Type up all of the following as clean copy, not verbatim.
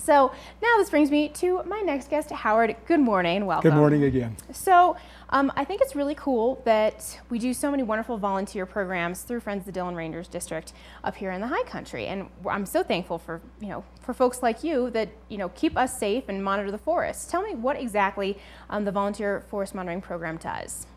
So now this brings me to my next guest, Howard. Good morning and welcome. Good morning again. So I think it's really cool that we do so many wonderful volunteer programs through Friends of the Dillon Rangers District up here in the High Country. And I'm so thankful for, for folks like you that, keep us safe and monitor the forests. Tell me what exactly the Volunteer Forest Monitoring Program does.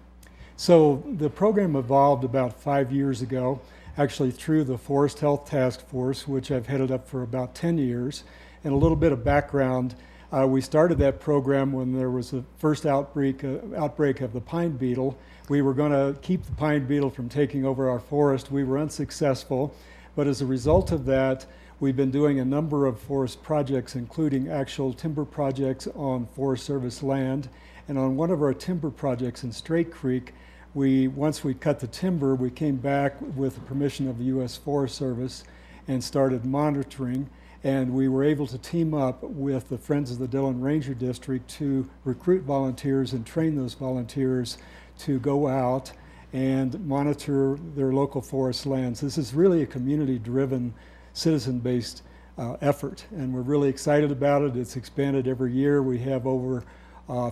So the program evolved about 5 years ago, actually through the Forest Health Task Force, which I've headed up for about 10 years. And a little bit of background, we started that program when there was a first outbreak of the pine beetle. We were going to keep the pine beetle from taking over our forest. We were unsuccessful, but as a result of that, we've been doing a number of forest projects, including actual timber projects on Forest Service land. And on one of our timber projects in Straight Creek, once we cut the timber, we came back with the permission of the U.S. Forest Service and started monitoring. And we were able to team up with the Friends of the Dillon Ranger District to recruit volunteers and train those volunteers to go out and monitor their local forest lands. This is really a community-driven, citizen-based effort, and we're really excited about it. It's expanded every year. We have over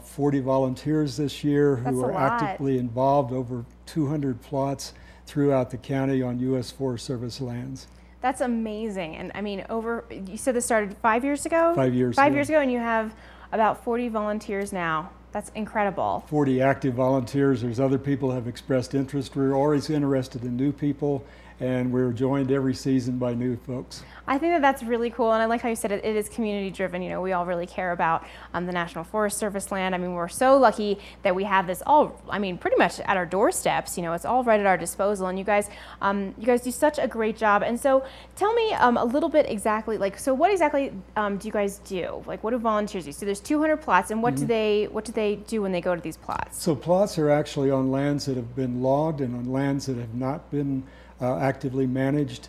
40 volunteers this year who are actively involved, over 200 plots throughout the county on U.S. Forest Service lands. That's amazing. And I mean, you said this started 5 years ago? 5 years ago. 5 years ago, and you have about 40 volunteers now. That's incredible. 40 active volunteers. There's other people who have expressed interest. We're always interested in new people, and we're joined every season by new folks. I think that that's really cool, and I like how you said it is community driven. We all really care about the National Forest Service land. I mean, we're so lucky that we have this all, pretty much at our doorsteps. It's all right at our disposal, and you guys do such a great job. And so tell me a little bit exactly, so what exactly do you guys do? What do volunteers do? So there's 200 plots, and what do they do when they go to these plots? So plots are actually on lands that have been logged and on lands that have not been actively managed.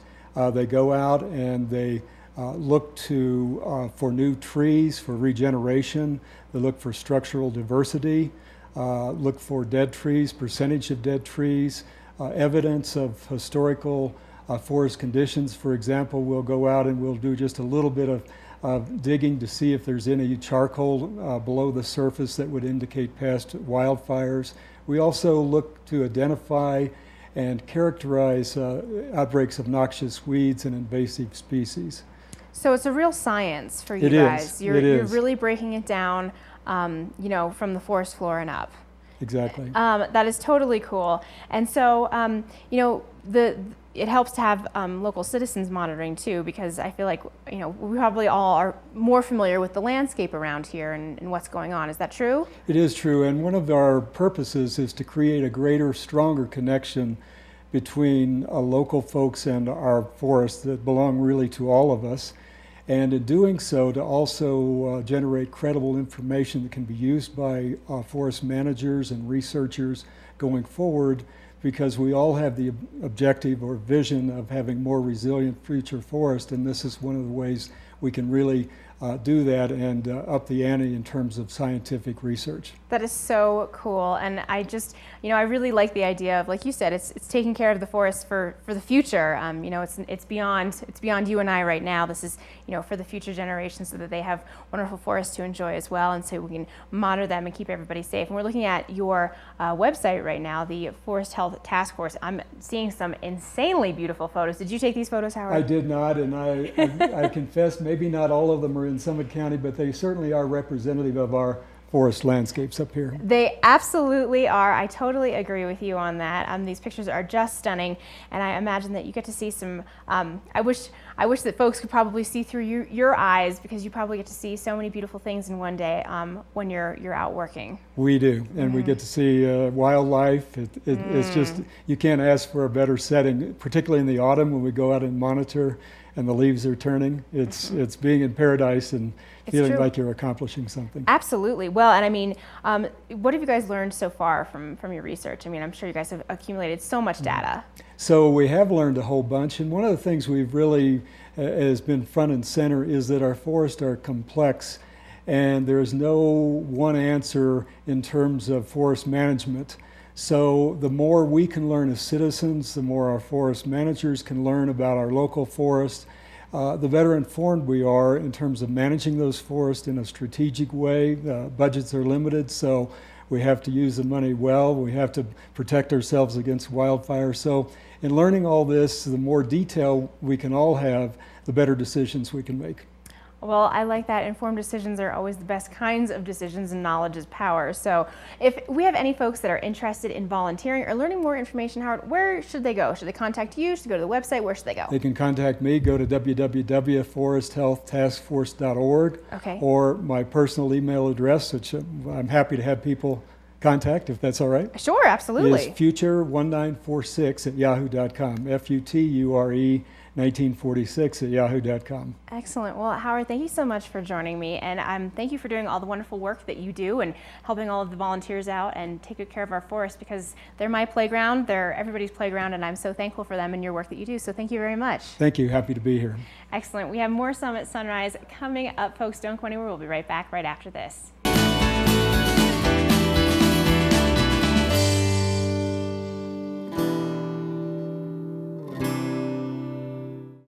They go out and they look for new trees, for regeneration. They look for structural diversity, look for dead trees, percentage of dead trees, evidence of historical forest conditions. For example, we'll go out and we'll do just a little bit of digging to see if there's any charcoal below the surface that would indicate past wildfires. We also look to identify and characterize outbreaks of noxious weeds and invasive species. So it's a real science for you guys. You're really breaking it down, from the forest floor and up. Exactly. That is totally cool. And so, it helps to have local citizens monitoring too, because I feel like, we probably all are more familiar with the landscape around here and what's going on. Is that true? It is true. And one of our purposes is to create a greater, stronger connection between local folks and our forests that belong really to all of us. And in doing so, to also generate credible information that can be used by forest managers and researchers going forward, because we all have the objective or vision of having more resilient future forest, and this is one of the ways we can really do that and up the ante in terms of scientific research. That is so cool, and I just, I really like the idea of, like you said, it's taking care of the forest for the future. It's beyond you and I right now. This is, for the future generations, so that they have wonderful forests to enjoy as well, and so we can monitor them and keep everybody safe. And we're looking at your website right now, the Forest Health Task Force. I'm seeing some insanely beautiful photos. Did you take these photos, Howard? I did not, and I confess maybe not all of them are in Summit County, but they certainly are representative of our forest landscapes up here. They absolutely are. I totally agree with you on that. These pictures are just stunning, and I imagine that you get to see some. I wish that folks could probably see through your eyes, because you probably get to see so many beautiful things in one day when you're out working. We do, and we get to see wildlife. It's just, you can't ask for a better setting, particularly in the autumn when we go out and monitor and the leaves are turning. It's being in paradise and feeling like you're accomplishing something. Absolutely. Well, and what have you guys learned so far from your research? I'm sure you guys have accumulated so much data. So we have learned a whole bunch, and one of the things we've really has been front and center is that our forests are complex, and there's no one answer in terms of forest management. So the more we can learn as citizens, the more our forest managers can learn about our local forest, the better informed we are in terms of managing those forests in a strategic way. Budgets are limited, so we have to use the money well. We have to protect ourselves against wildfire. So in learning all this, the more detail we can all have, the better decisions we can make. Well, I like that. Informed decisions are always the best kinds of decisions, and knowledge is power. So if we have any folks that are interested in volunteering or learning more information, Howard, where should they go? Should they contact you? Should they go to the website? Where should they go? They can contact me. Go to www.foresthealthtaskforce.org, Okay. or my personal email address, which I'm happy to have people contact if that's all right. Sure, absolutely. Is future1946@yahoo.com. FUTURE 1946@yahoo.com. Excellent. Well, Howard, thank you so much for joining me, and thank you for doing all the wonderful work that you do and helping all of the volunteers out and take good care of our forests, because they're my playground, they're everybody's playground, and I'm so thankful for them and your work that you do. So thank you very much. Thank you. Happy to be here. Excellent. We have more Summit Sunrise coming up, folks. Don't go anywhere. We'll be right back right after this.